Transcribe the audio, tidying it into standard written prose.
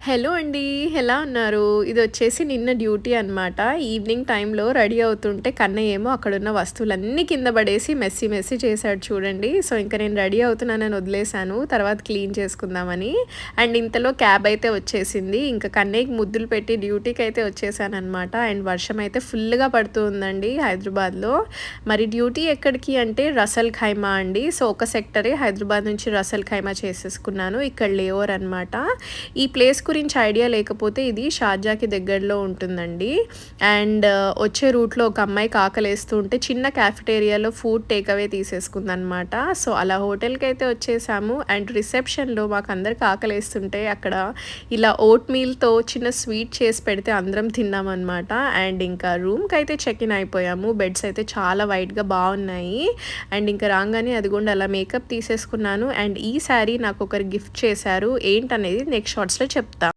Hello అండి. ఎలా ఉన్నారు? ఇదొచ్చేసి నిన్న డ్యూటీ అనమాట. ఈవినింగ్ టైంలో రెడీ అవుతుంటే కన్నయ్య ఏమో అక్కడున్న వస్తువులన్నీ కింద పడేసి మెస్సీ మెస్సీ చేశాడు చూడండి. సో, ఇంక నేను రెడీ అవుతున్నానని వదిలేసాను. తర్వాత క్లీన్ చేసుకుందామని. అండ్ ఇంతలో క్యాబ్ అయితే వచ్చేసింది. ఇంక కన్నయ్యకి ముద్దులు పెట్టి డ్యూటీకైతే వచ్చేసాననమాట. అండ్ వర్షం అయితే ఫుల్‌గా పడుతూ ఉందండి హైదరాబాద్‌లో. మరి డ్యూటీ ఎక్కడికి అంటే రసల్ ఖైమా అండి. సో, ఒక సెక్టరే హైదరాబాద్ నుంచి రసల్ ఖైమా చేసేసుకున్నాను. ఇక్కడ లేఓవర్ అనమాట. ఈ ప్లేస్ గురించి ఐడియా లేకపోతే ఇది షార్జాకి దగ్గరలో ఉంటుందండి. అండ్ వచ్చే రూట్‌లో ఒక అమ్మాయికి ఆకలేస్తూ ఉంటే చిన్న క్యాఫెటేరియాలో ఫుడ్ టేక్ అవే తీసేసుకుందనమాట. సో, అలా హోటల్‌కైతే వచ్చేసాము. అండ్ రిసెప్షన్‌లో మాకందరికి ఆకలేస్తుంటే అక్కడ ఇలా ఓట్ మీల్‌తో చిన్న స్వీట్ చేసి పెడితే అందరం తిన్నామనమాట. అండ్ ఇంకా రూమ్‌కైతే చెక్ ఇన్ అయిపోయాము. బెడ్స్ అయితే చాలా వైట్‌గా బావున్నాయి. అండ్ ఇంకా రాంగానే అదిగోండి అలా మేకప్ తీసేసుకున్నాను. అండ్ ఈ శారీ నాకొకరు గిఫ్ట్ చేశారు. ఏంటనేది నెక్స్ట్ షార్ట్స్‌లో చెప్తాను.